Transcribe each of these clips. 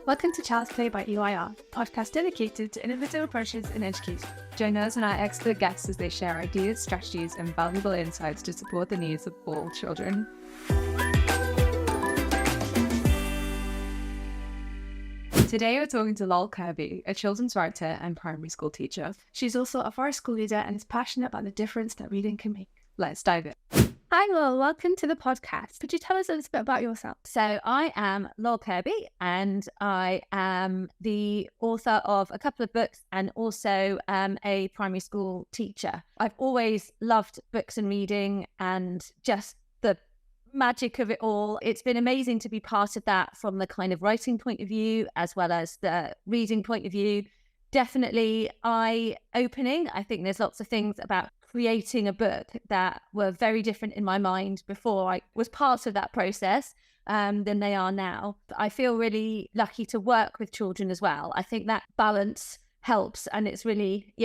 Welcome to Child's Play by EYR, a podcast dedicated to innovative approaches in education. Join us and our expert guests as they share ideas, strategies, and valuable insights to support the needs of all children. Today we're talking to Loll Kirby, a children's writer and primary school teacher. She's also a forest school leader and is passionate about the difference that reading can make. Let's dive in. Hi Loll, welcome to the podcast. Could you tell us a little bit about yourself? So I am Loll Kirby and I am the author of a couple of books and also a primary school teacher. I've always loved books and reading and just the magic of it all. It's been amazing to be part of that from the kind of writing point of view as well as the reading point of view. Definitely eye-opening. I think there's lots of things about creating a book that were very different in my mind before I was part of that process than they are now. I feel really lucky to work with children as well. I think that balance helps, and it's really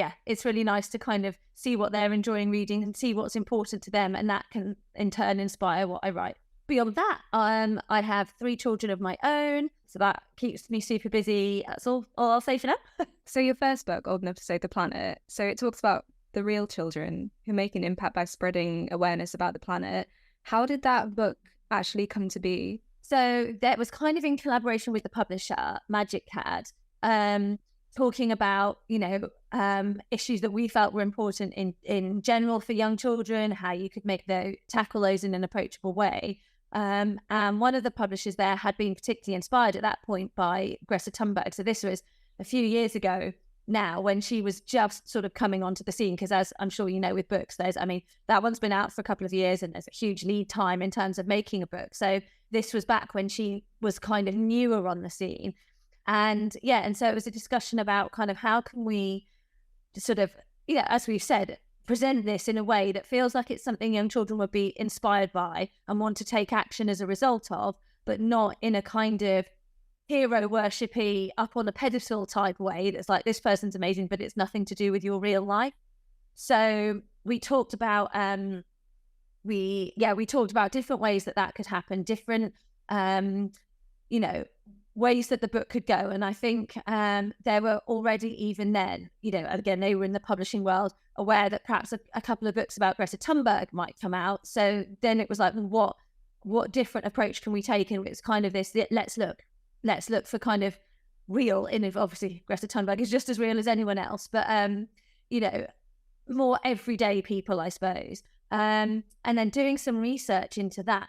nice to kind of see what they're enjoying reading and see what's important to them, and that can in turn inspire what I write. Beyond that, I have 3 children of my own, so that keeps me super busy. That's all I'll say for now. So your first book, Old Enough to Save the Planet, so it talks about the real children who make an impact by spreading awareness about the planet. How did that book actually come to be? So that was kind of in collaboration with the publisher, Magic Cat, talking about, issues that we felt were important in general for young children, how you could tackle those in an approachable way. And one of the publishers there had been particularly inspired at that point by Greta Thunberg. So this was a few years ago now, when she was just sort of coming onto the scene, because as I'm sure you know with books, that one's been out for a couple of years and there's a huge lead time in terms of making a book. So this was back when she was kind of newer on the scene. And so it was a discussion about kind of how can we sort of, as we've said, present this in a way that feels like it's something young children would be inspired by and want to take action as a result of, but not in a kind of hero worshipy up on a pedestal type way that's like, this person's amazing but it's nothing to do with your real life. So we talked about we talked about different ways that could happen, different ways that the book could go. And I think there were already, even then, again, they were in the publishing world, aware that perhaps a couple of books about Greta Thunberg might come out. So then it was like, what different approach can we take? And it's kind of this, let's look for kind of real, and obviously Greta Thunberg is just as real as anyone else, but more everyday people, I suppose. And then doing some research into that.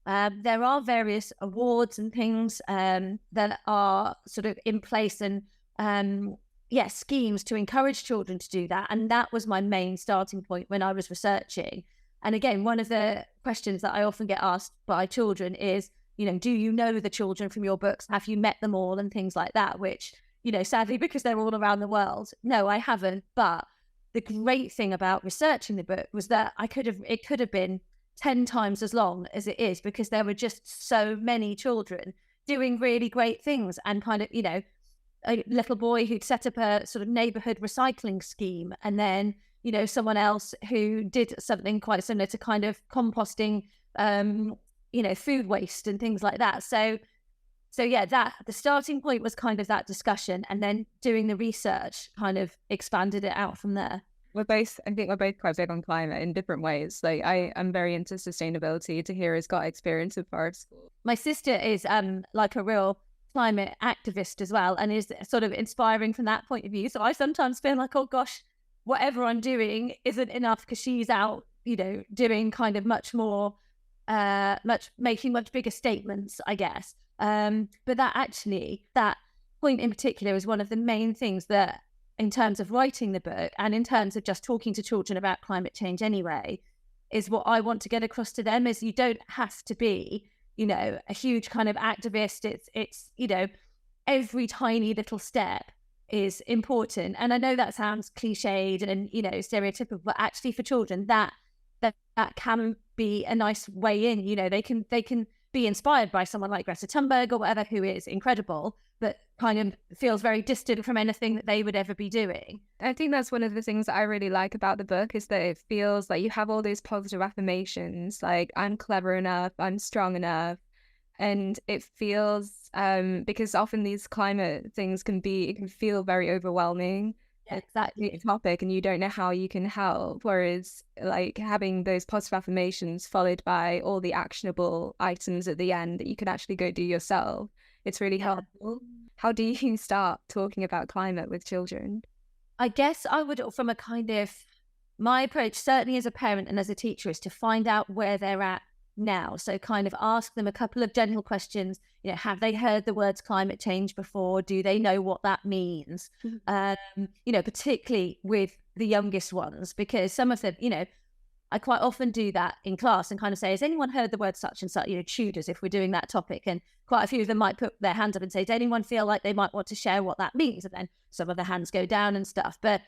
There are various awards and things that are sort of in place and schemes to encourage children to do that. And that was my main starting point when I was researching. And again, one of the questions that I often get asked by children is, do you know the children from your books? Have you met them all and things like that? Which, sadly, because they're all around the world, no, I haven't. But the great thing about researching the book was that it could have been 10 times as long as it is, because there were just so many children doing really great things, and kind of, a little boy who'd set up a sort of neighborhood recycling scheme, and then, someone else who did something quite similar to kind of composting, food waste and things like that. So the starting point was kind of that discussion, and then doing the research kind of expanded it out from there. I think we're both quite big on climate in different ways. Like I'm very into sustainability. Tahira's got experience with forest school. My sister is like a real climate activist as well, and is sort of inspiring from that point of view. So I sometimes feel like, oh gosh, whatever I'm doing isn't enough, because she's out, doing kind of much more, making much bigger statements, I guess. But that point in particular is one of the main things that, in terms of writing the book and in terms of just talking to children about climate change anyway, is what I want to get across to them is you don't have to be, a huge kind of activist. It's every tiny little step is important. And I know that sounds cliched and, stereotypical, but actually for children, that can be a nice way in. They can be inspired by someone like Greta Thunberg or whatever, who is incredible, but kind of feels very distant from anything that they would ever be doing. I think that's one of the things that I really like about the book, is that it feels like you have all those positive affirmations, like I'm clever enough, I'm strong enough, And it feels, because often these climate things it can feel very overwhelming. Yeah, It's exactly. a topic and you don't know how you can help. Whereas like having those positive affirmations followed by all the actionable items at the end that you can actually go do yourself, it's really helpful. How do you start talking about climate with children? I guess I would, from a kind of, my approach, certainly as a parent and as a teacher, is to find out where they're at now. So kind of ask them a couple of general questions. Have they heard the words climate change before? Do they know what that means? Particularly with the youngest ones, because some of them, I quite often do that in class and kind of say, has anyone heard the word such and such, tutors, if we're doing that topic. And quite a few of them might put their hands up and say, does anyone feel like they might want to share what that means? And then some of the hands go down and stuff. But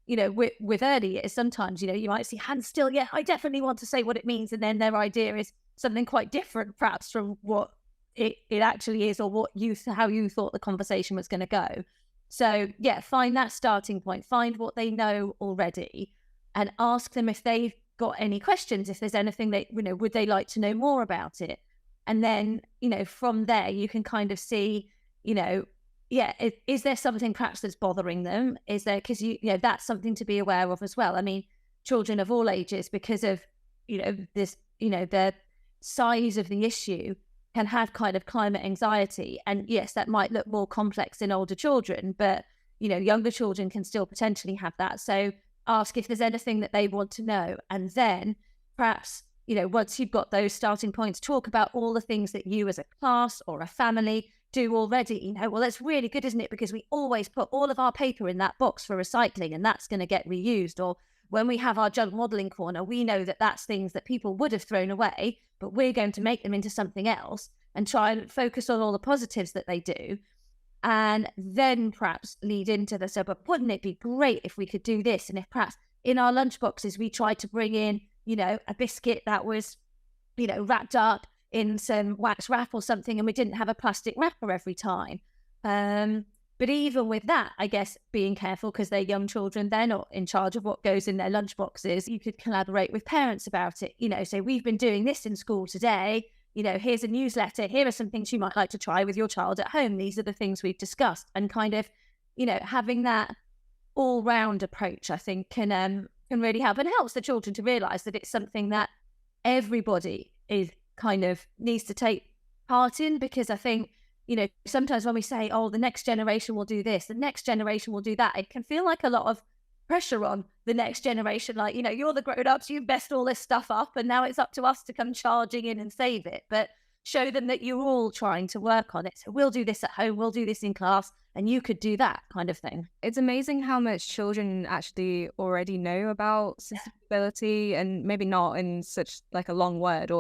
with early years, sometimes, you might see hands still, yeah, I definitely want to say what it means. And then their idea is something quite different, perhaps, from what it actually is, or how you thought the conversation was going to go. So yeah, find that starting point, find what they know already, and ask them if they've got any questions, if there's anything that, would they like to know more about it? And then, from there, you can kind of see, is there something perhaps that's bothering them? Is there, because that's something to be aware of as well. I mean, children of all ages, because of this, the size of the issue, can have kind of climate anxiety. And yes, that might look more complex in older children, but younger children can still potentially have that. So ask if there's anything that they want to know, and then perhaps once you've got those starting points, talk about all the things that you as a class or a family do already. Well, that's really good, isn't it? Because we always put all of our paper in that box for recycling, and that's going to get reused. Or when we have our junk modelling corner, we know that that's things that people would have thrown away, but we're going to make them into something else and try and focus on all the positives that they do. And then perhaps lead into the, so, but wouldn't it be great if we could do this? And if perhaps in our lunch boxes, we tried to bring in, a biscuit that was, wrapped up in some wax wrap or something, and we didn't have a plastic wrapper every time. But even with that, I guess being careful, because they're young children, they're not in charge of what goes in their lunch boxes. You could collaborate with parents about it. So we've been doing this in school today. Here's a newsletter. Here are some things you might like to try with your child at home. These are the things we've discussed. And kind of, having that all-round approach, I think, can really help, and helps the children to realise that it's something that everybody is kind of needs to take part in. Because I think, sometimes when we say, oh, the next generation will do this, the next generation will do that, it can feel like a lot of pressure on the next generation. Like, you're the grown-ups, you've messed all this stuff up, and now it's up to us to come charging in and save it. But show them that you're all trying to work on it. So we'll do this at home, we'll do this in class, and you could do that kind of thing. It's amazing how much children actually already know about sustainability, and maybe not in such like a long word,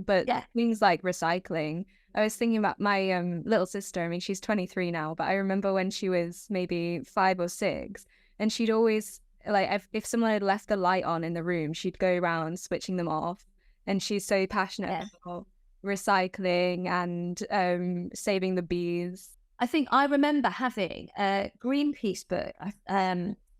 but things like recycling. I was thinking about my little sister. I mean, she's 23 now, but I remember when she was maybe 5 or 6, and she'd always, like, if someone had left the light on in the room, she'd go around switching them off. And she's so passionate about recycling and saving the bees. I think I remember having a Greenpeace book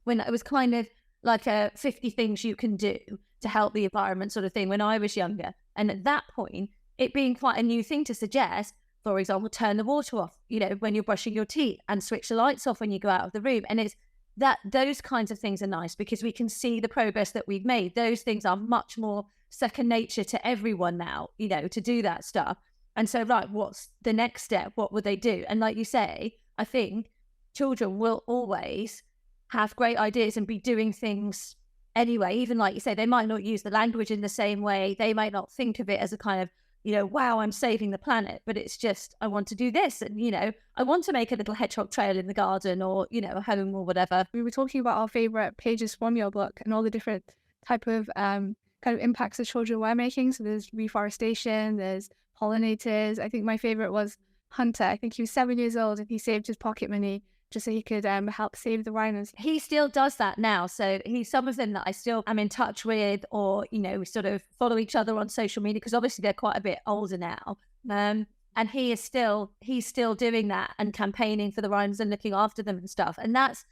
when it was kind of like a 50 things you can do to help the environment sort of thing when I was younger. And at that point, it being quite a new thing to suggest, for example, turn the water off, when you're brushing your teeth, and switch the lights off when you go out of the room. And it's that those kinds of things are nice, because we can see the progress that we've made. Those things are much more second nature to everyone now, to do that stuff. And so, right, what's the next step? What would they do? And like you say, I think children will always have great ideas and be doing things anyway. Even like you say, they might not use the language in the same way. They might not think of it as a kind of, wow, I'm saving the planet. But it's just, I want to do this. And, I want to make a little hedgehog trail in the garden, or, a home or whatever. We were talking about our favourite pages from your book and all the different type of kind of impacts that children were making. So there's reforestation, there's pollinators. I think my favourite was Hunter. I think he was 7 years old and he saved his pocket money just so he could help save the rhinos. He still does that now. So he's some of them that I still am in touch with, or, we sort of follow each other on social media, because obviously they're quite a bit older now. And he's still doing that and campaigning for the rhinos and looking after them and stuff. And that's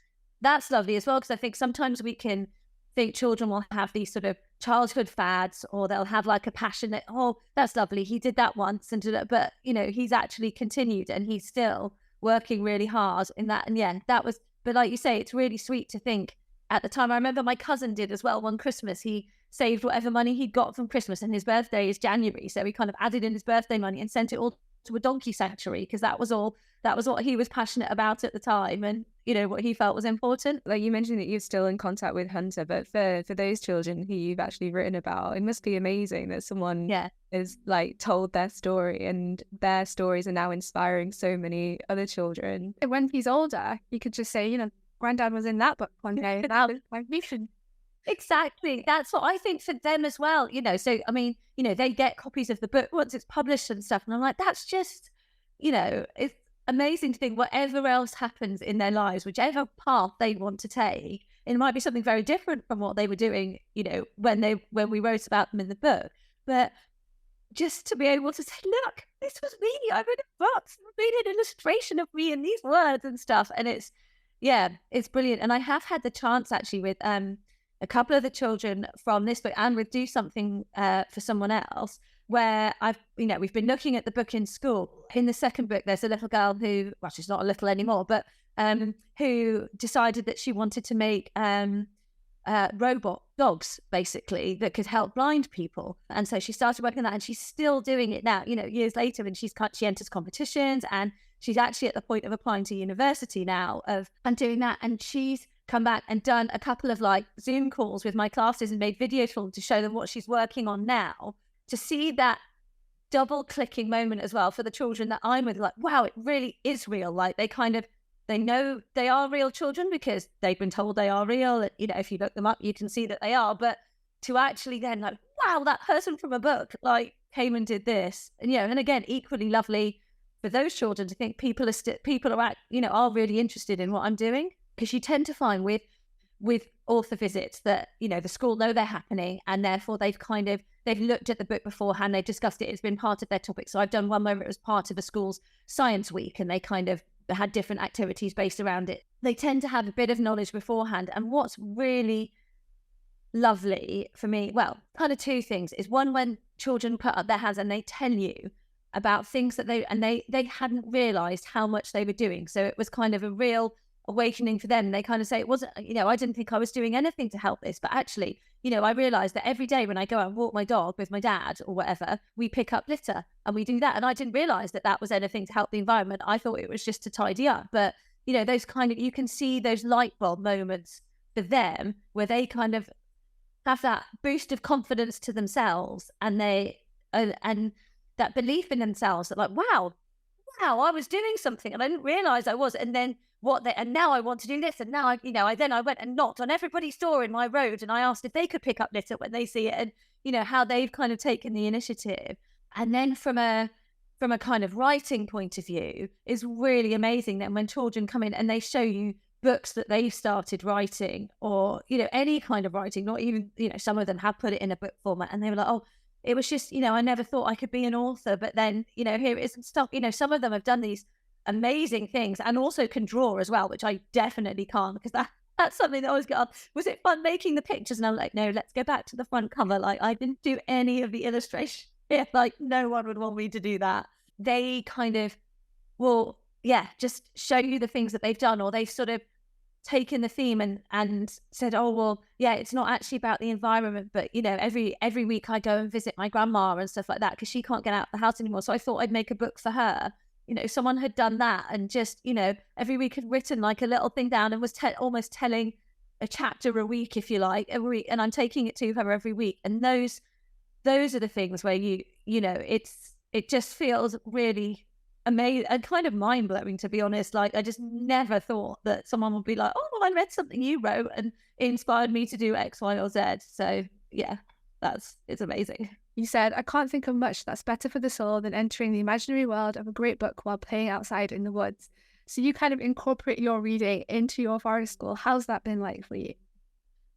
lovely as well, because I think sometimes we can think children will have these sort of childhood fads, or they'll have like a passion that, oh, that's lovely, he did that once, but he's actually continued and he's still working really hard in that. And yeah, that was, but like you say, it's really sweet to think at the time. I remember my cousin did as well. One Christmas, he saved whatever money he'd got from Christmas, and his birthday is January, so he kind of added in his birthday money and sent it all to a donkey sanctuary, because that was what he was passionate about at the time, and what he felt was important. Like you mentioned that you're still in contact with Hunter, but for those children who you've actually written about, it must be amazing that someone is like told their story, and their stories are now inspiring so many other children. When he's older, you could just say, Granddad was in that book one day. Now it's my mission. Exactly. That's what I think for them as well. So I mean, they get copies of the book once it's published and stuff, and I'm like, that's just, it's amazing to think whatever else happens in their lives, whichever path they want to take, it might be something very different from what they were doing, when we wrote about them in the book. But just to be able to say, look, this was me. I read a book, I made an illustration of me in these words and stuff. And it's brilliant. And I have had the chance actually with a couple of the children from this book, and with Do Something for Someone Else, where we've been looking at the book in school. In the second book, there's a little girl who, well, she's not a little anymore, but who decided that she wanted to make robot dogs, basically, that could help blind people. And so she started working on that, and she's still doing it now, years later, and she enters competitions, and she's actually at the point of applying to university now and doing that. And she's come back and done a couple of like Zoom calls with my classes and made videos for them to show them what she's working on now, to see that double clicking moment as well for the children that I'm with. Like, wow, it really is real. Like they know they are real children because they've been told they are real. If you look them up, you can see that they are. But to actually then like, wow, that person from a book like came and did this. And and again, equally lovely for those children to think people are really interested in what I'm doing. Because you tend to find with author visits that, the school know they're happening, and therefore they've looked at the book beforehand, they've discussed it, it's been part of their topic. So I've done one where it was part of a school's science week, and they kind of had different activities based around it. They tend to have a bit of knowledge beforehand. And what's really lovely for me, well, kind of two things, is one, when children put up their hands and they tell you about things that they hadn't realised how much they were doing. So it was kind of a real awakening for them. They kind of say, it wasn't, I didn't think I was doing anything to help this, but actually, I realized that every day when I go out and walk my dog with my dad or whatever, we pick up litter and we do that. And I didn't realize that was anything to help the environment. I thought it was just to tidy up. But, those kind of, you can see those light bulb moments for them where they kind of have that boost of confidence to themselves, and and that belief in themselves that like, wow, I was doing something and I didn't realize I was. And then and now I want to do this. And now I went and knocked on everybody's door in my road, and I asked if they could pick up litter when they see it, and how they've kind of taken the initiative. And then from a kind of writing point of view, is really amazing that when children come in and they show you books that they've started writing, or any kind of writing, not even some of them have put it in a book format, and they were like, oh, it was just I never thought I could be an author, but then here it is and stuff. Some of them have done these amazing things, and also can draw as well, which I definitely can't, because that's something that I always get on. Was it fun making the pictures? And I'm like, no, let's go back to the front cover. Like, I didn't do any of the illustration. Yeah, like no one would want me to do that. They kind of will, just show you the things that they've done, or they've sort of taken the theme and said, oh, well, it's not actually about the environment, but every week I go and visit my grandma and stuff like that, because she can't get out of the house anymore. So I thought I'd make a book for her. Someone had done that, and just, every week had written like a little thing down, and was almost telling a chapter a week, if you like, every week. And I'm taking it to her every week. And those are the things where it just feels really amazing and kind of mind blowing, to be honest. Like, I just never thought that someone would be like, oh, well, I read something you wrote and it inspired me to do X, Y, or Z. So yeah, it's amazing. You said, I can't think of much that's better for the soul than entering the imaginary world of a great book while playing outside in the woods. So you kind of incorporate your reading into your forest school. How's that been like for you?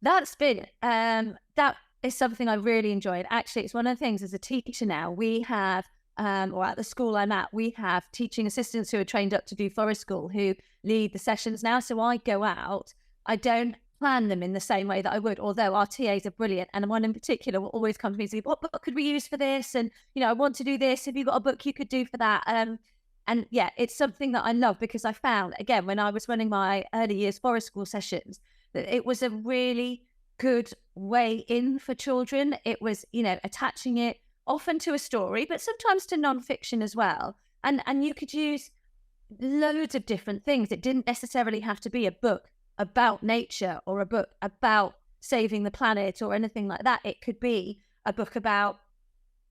That's been, that is something I really enjoyed. Actually, it's one of the things as a teacher now, we have, or at the school I'm at, we have teaching assistants who are trained up to do forest school who lead the sessions now. So I go out, I don't plan them in the same way that I would, although our TAs are brilliant. And one in particular will always come to me and say, what book could we use for this? And, I want to do this. Have you got a book you could do for that? And yeah, it's something that I love, because I found, again, when I was running my early years forest school sessions, that it was a really good way in for children. It was, attaching it often to a story, but sometimes to nonfiction as well. And you could use loads of different things. It didn't necessarily have to be a book about nature or a book about saving the planet or anything like that. It could be a book about,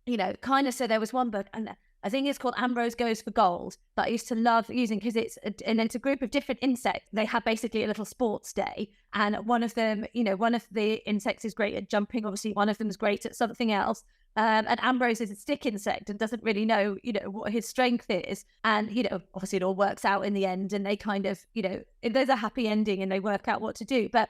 so there was one book, and I think it's called Ambrose Goes for Gold, that I used to love using, because it's a group of different insects. They have basically a little sports day, and one of them, one of the insects is great at jumping. Obviously, one of them is great at something else. And Ambrose is a stick insect and doesn't really know, what his strength is. And, obviously it all works out in the end, and they kind of, there's a happy ending and they work out what to do. But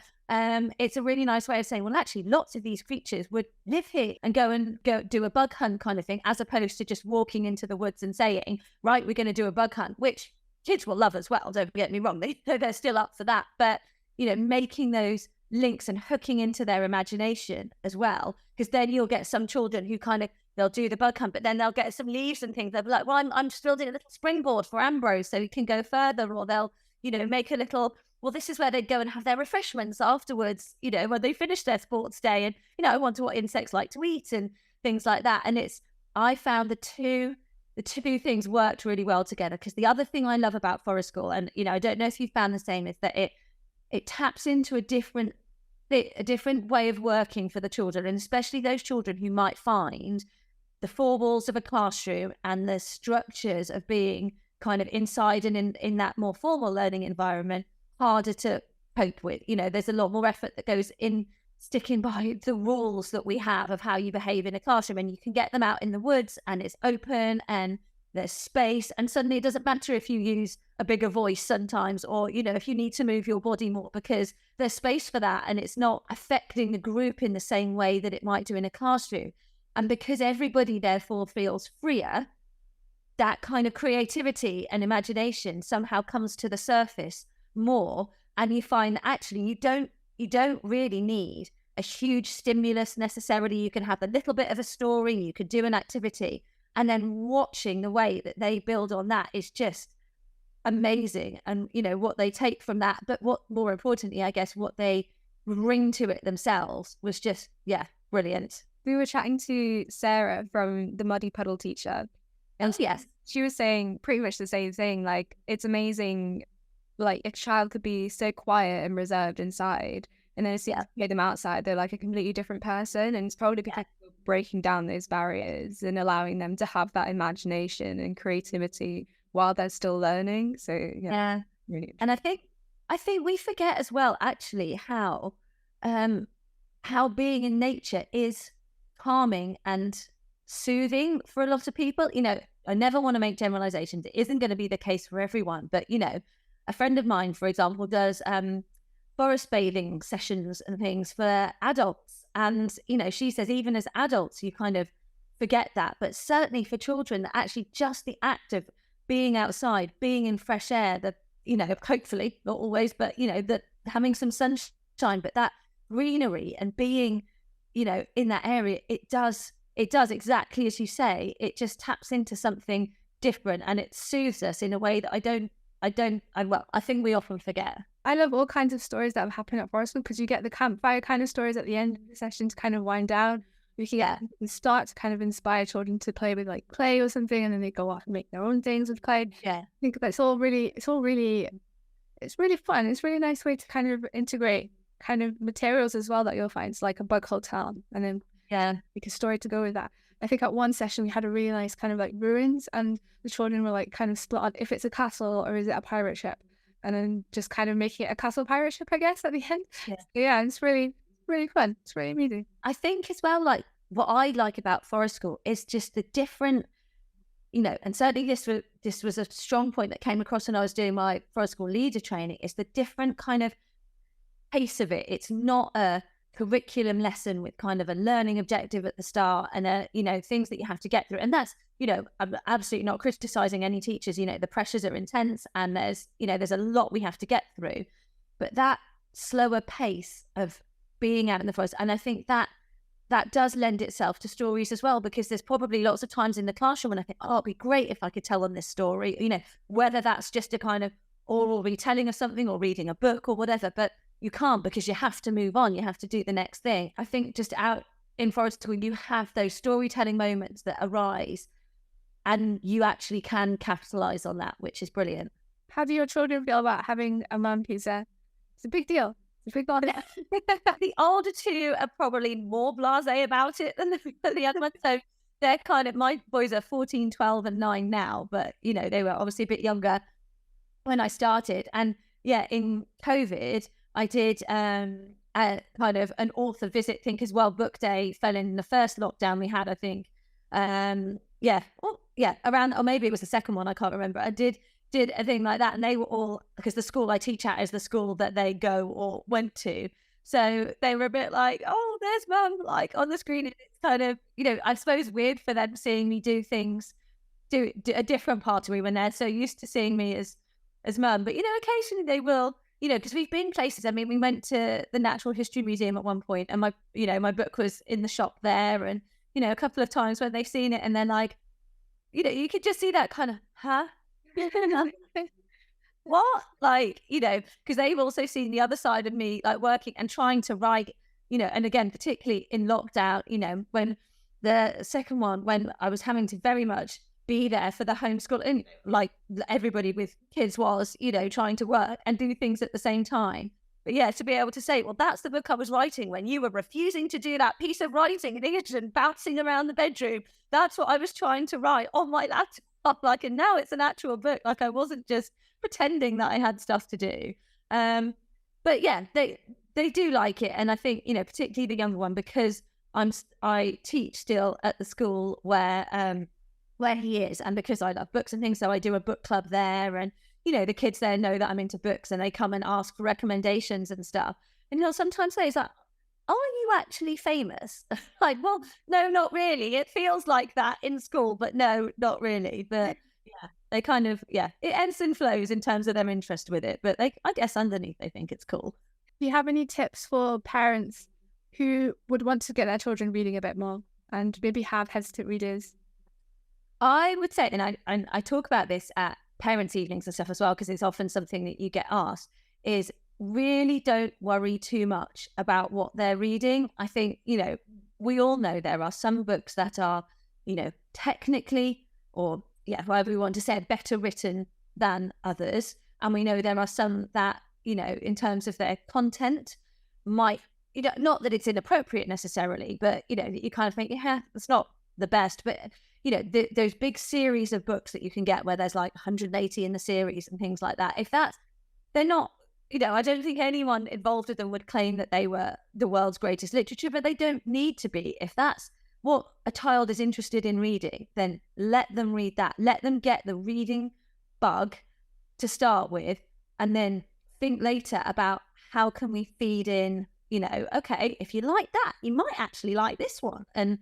it's a really nice way of saying, well, actually, lots of these creatures would live here and go do a bug hunt kind of thing, as opposed to just walking into the woods and saying, right, we're going to do a bug hunt, which kids will love as well. Don't get me wrong. They're still up for that. But, making those links and hooking into their imagination as well, because then you'll get some children who they'll do the bug hunt, but then they'll get some leaves and things. They'll be like, well, I'm just building a little springboard for Ambrose so he can go further. Or they'll, make a little, well, this is where they go and have their refreshments afterwards, when they finish their sports day. And, I wonder what insects like to eat and things like that. And I found the two things worked really well together, because the other thing I love about forest school, and, I don't know if you found the same, is that it taps into a different way of working for the children, and especially those children who might find the four walls of a classroom and the structures of being kind of inside and in that more formal learning environment harder to cope with. There's a lot more effort that goes in sticking by the rules that we have of how you behave in a classroom, and you can get them out in the woods and it's open and there's space, and suddenly it doesn't matter if you use a bigger voice sometimes, or, if you need to move your body more, because there's space for that, and it's not affecting the group in the same way that it might do in a classroom. And because everybody therefore feels freer, that kind of creativity and imagination somehow comes to the surface more, and you find that actually you don't really need a huge stimulus necessarily. You can have a little bit of a story, you could do an activity, and then watching the way that they build on that is just amazing. And, what they take from that, but what more importantly, I guess, what they bring to it themselves was just, brilliant. We were chatting to Sarah from the Muddy Puddle teacher, and yes, she was saying pretty much the same thing. Like, it's amazing, like a child could be so quiet and reserved inside, and then as soon as you get them outside, they're like a completely different person. And it's probably because we're breaking down those barriers and allowing them to have that imagination and creativity while they're still learning. So really. And I think we forget as well, actually, how being in nature is calming and soothing for a lot of people. I never want to make generalizations. It isn't going to be the case for everyone, but a friend of mine, for example, does forest bathing sessions and things for adults, and she says even as adults you kind of forget that, but certainly for children, that actually just the act of being outside, being in fresh air, that hopefully not always, but that having some sunshine, but that greenery and being in that area, it does exactly as you say. It just taps into something different, and it soothes us in a way that I think we often forget. I love all kinds of stories that have happened at forest school, because you get the campfire kind of stories at the end of the session to kind of wind down. We can get the start to kind of inspire children to play with like clay or something, and then they go off and make their own things with clay. I think that's it's really fun. It's a really nice way to kind of integrate kind of materials as well that you'll find. It's like a bug hotel, and then make a story to go with that. I think at one session we had a really nice kind of like ruins, and the children were like kind of split on if it's a castle or is it a pirate ship, and then just kind of making it a castle pirate ship, I guess, at the end. It's really fun. It's really amazing. I think as well, like what I like about forest school is just the different, and certainly this was a strong point that came across when I was doing my forest school leader training, is the different kind of pace of it. It's not a curriculum lesson with kind of a learning objective at the start and things that you have to get through. And that's, I'm absolutely not criticizing any teachers. The pressures are intense, and there's a lot we have to get through. But that slower pace of being out in the forest. And I think that does lend itself to stories as well, because there's probably lots of times in the classroom when I think, oh, it'd be great if I could tell them this story, whether that's just a kind of oral retelling of something or reading a book or whatever, but you can't, because you have to move on. You have to do the next thing. I think just out in forest school, you have those storytelling moments that arise and you actually can capitalize on that, which is brilliant. How do your children feel about having a mum who's there? It's a big deal. It's a big deal. The older two are probably more blasé about it than the other ones. So they're kind of, my boys are 14, 12 and 9 now, but, they were obviously a bit younger when I started. And yeah, in COVID, I did a kind of an author visit thing as well. Book day fell in the first lockdown we had, I think. Around, or maybe it was the second one, I can't remember. I did a thing like that, and they were all, because the school I teach at is the school that they go or went to, so they were a bit like, oh, there's mum, like on the screen. It's kind of, I suppose weird for them seeing me do a different part of me when they're so used to seeing me as mum. But occasionally they will, because we've been places. I mean, we went to the Natural History Museum at one point, and my book was in the shop there, and a couple of times when they've seen it and they're like, you could just see that kind of, huh? What? Like, because they've also seen the other side of me, like working and trying to write, and again, particularly in lockdown, when the second one, when I was having to very much be there for the homeschool, and like everybody with kids was, trying to work and do things at the same time. But yeah, to be able to say, well, that's the book I was writing when you were refusing to do that piece of writing and bouncing around the bedroom. That's what I was trying to write on my laptop. Like, and now it's an actual book. Like, I wasn't just pretending that I had stuff to do. But yeah, they do like it. And I think, particularly the younger one, because I teach still at the school where he is, and because I love books and things, so I do a book club there, and the kids there know that I'm into books, and they come and ask for recommendations and stuff. And sometimes they say, are you actually famous? Like, well, no, not really. It feels like that in school, but no, not really. But yeah, they kind of, it ebbs and flows in terms of their interest with it. But I guess underneath, they think it's cool. Do you have any tips for parents who would want to get their children reading a bit more and maybe have hesitant readers? I would say, and I talk about this at parents' evenings and stuff as well, because it's often something that you get asked, is really don't worry too much about what they're reading. I think, we all know there are some books that are, technically, or however we want to say it, better written than others. And we know there are some that, in terms of their content might, not that it's inappropriate necessarily, but, you kind of think, yeah, it's not the best. But, those big series of books that you can get where there's like 180 in the series and things like that. They're not, I don't think anyone involved with them would claim that they were the world's greatest literature, but they don't need to be. If that's what a child is interested in reading, then let them read that. Let them get the reading bug to start with, and then think later about how can we feed in, okay, if you like that, you might actually like this one and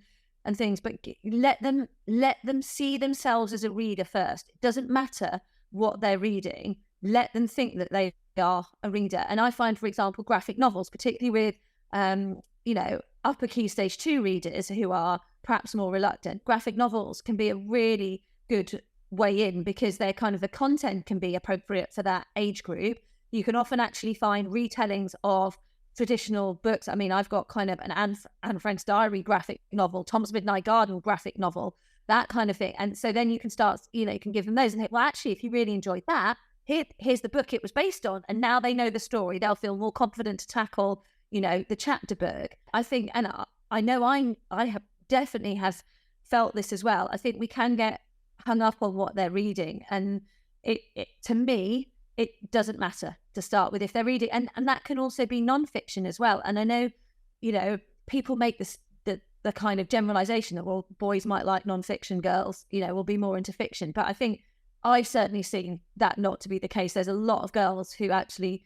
things, but let them see themselves as a reader first. It doesn't matter what they're reading. Let them think that they are a reader. And I find, for example, graphic novels, particularly with, upper key stage 2 readers who are perhaps more reluctant, graphic novels can be a really good way in, because they're kind of, the content can be appropriate for that age group. You can often actually find retellings of traditional books. I mean, I've got kind of an Anne Frank's Diary graphic novel, Tom's Midnight Garden graphic novel, that kind of thing. And so then you can start, you can give them those and think, well, actually, if you really enjoyed that, here's the book it was based on. And now they know the story. They'll feel more confident to tackle, the chapter book. I think, and I know I have definitely have felt this as well. I think we can get hung up on what they're reading. And it to me, it doesn't matter to start with if they're reading. And that can also be nonfiction as well. And I know, people make this the kind of generalization that, well, boys might like nonfiction, girls, will be more into fiction. But I think I've certainly seen that not to be the case. There's a lot of girls who actually,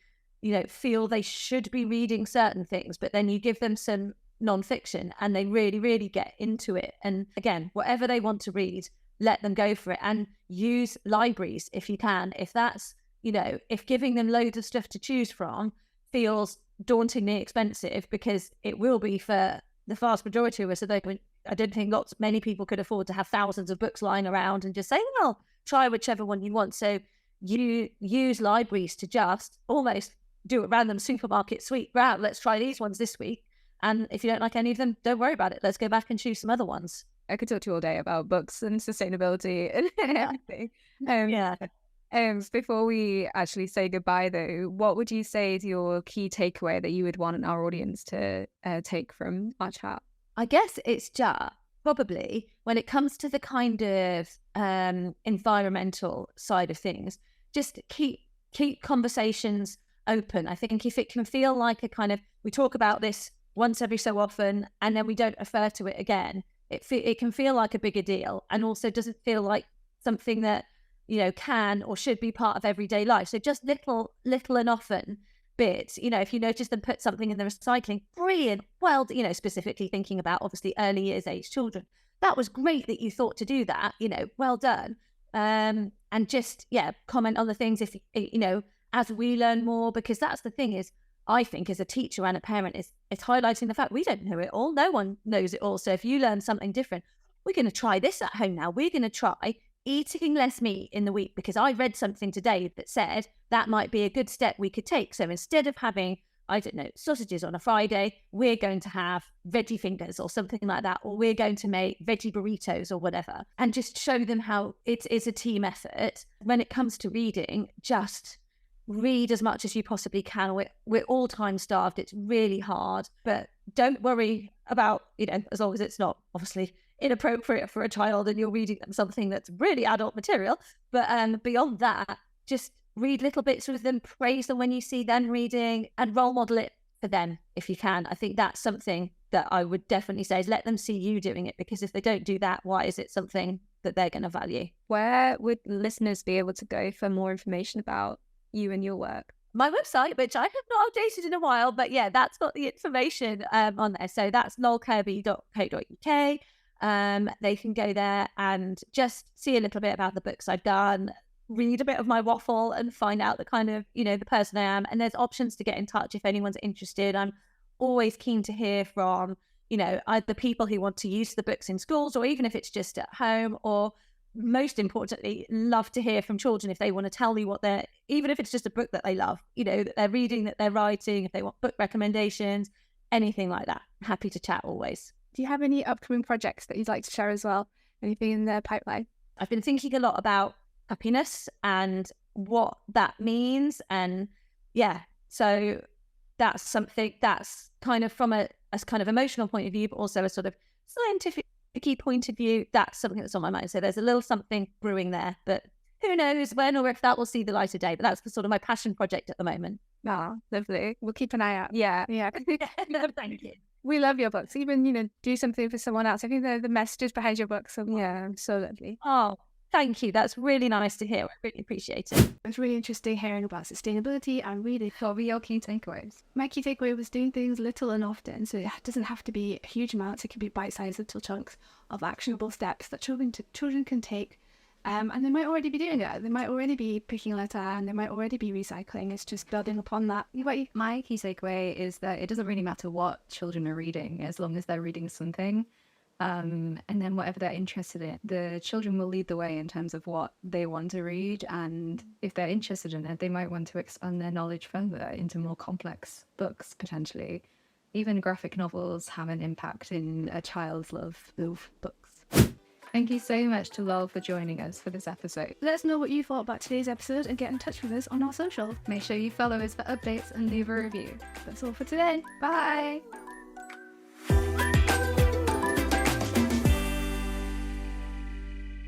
feel they should be reading certain things, but then you give them some nonfiction and they really, really get into it. And again, whatever they want to read, let them go for it, and use libraries if you can. If that's, if giving them loads of stuff to choose from feels dauntingly expensive, because it will be for the vast majority of us. I don't think many people could afford to have thousands of books lying around and just say, well, try whichever one you want. So you use libraries to just almost do a random supermarket sweep round. Let's try these ones this week. And if you don't like any of them, don't worry about it. Let's go back and choose some other ones. I could talk to you all day about books and sustainability and everything. Before we actually say goodbye, though, what would you say is your key takeaway that you would want our audience to take from our chat? I guess it's just probably when it comes to the kind of environmental side of things, just keep conversations open. I think if it can feel like a kind of, we talk about this once every so often and then we don't refer to it again, it can feel like a bigger deal, and also doesn't feel like something that, you know, can or should be part of everyday life. So just little and often bits, you know, if you notice them put something in the recycling, brilliant. Well, you know, specifically thinking about obviously early years age children, that was great that you thought to do that, you know, well done. And just, comment on the things if, you know, as we learn more, because that's the thing is, I think as a teacher and a parent, it's highlighting the fact we don't know it all. No one knows it all. So if you learn something different, we're going to try this at home now. We're going to try eating less meat in the week, because I read something today that said that might be a good step we could take. So instead of having, I don't know, sausages on a Friday, we're going to have veggie fingers or something like that, or we're going to make veggie burritos or whatever, and just show them how it is a team effort. When it comes to reading, just read as much as you possibly can. We're all time starved. It's really hard, but don't worry about, you know, as long as it's not obviously inappropriate for a child and you're reading them something that's really adult material. But beyond that, just read little bits with them, praise them when you see them reading, and role model it for them if you can. I think that's something that I would definitely say is let them see you doing it, because if they don't do that, why is it something that they're going to value? Where would listeners be able to go for more information about you and your work? My website, which I have not updated in a while, but yeah, that's got the information on there. So that's lollkirby.co.uk. They can go there and just see a little bit about the books I've done, read a bit of my waffle, and find out the kind of, you know, the person I am. And there's options to get in touch if anyone's interested. I'm always keen to hear from, you know, either people who want to use the books in schools, or even if it's just at home, or most importantly, love to hear from children if they want to tell me what they're, even if it's just a book that they love, you know, that they're reading, that they're writing, if they want book recommendations, anything like that. Happy to chat always. Do you have any upcoming projects that you'd like to share as well? Anything in the pipeline? I've been thinking a lot about happiness and what that means. And so that's something that's kind of from a kind of emotional point of view, but also a sort of scientific key point of view. That's something that's on my mind. So there's a little something brewing there, but who knows when or if that will see the light of day. But that's the sort of my passion project at the moment. Ah, lovely. We'll keep an eye out. Yeah. Thank you. We love your books. Even, you know, do something for someone else. I think the messages behind your books are so lovely. Oh, thank you. That's really nice to hear. I really appreciate it. It was really interesting hearing about sustainability and reading. What were your key takeaways? My key takeaway was doing things little and often. So it doesn't have to be huge amounts. It can be bite-sized little chunks of actionable steps that children can take. And they might already be doing it. They might already be picking a letter, and they might already be recycling. It's just building upon that. My key takeaway is that it doesn't really matter what children are reading, as long as they're reading something. And then whatever they're interested in, the children will lead the way in terms of what they want to read. And if they're interested in it, they might want to expand their knowledge further into more complex books, potentially. Even graphic novels have an impact in a child's love of books. Thank you so much to Loll for joining us for this episode. Let us know what you thought about today's episode and get in touch with us on our social. Make sure you follow us for updates and leave a review. That's all for today. Bye!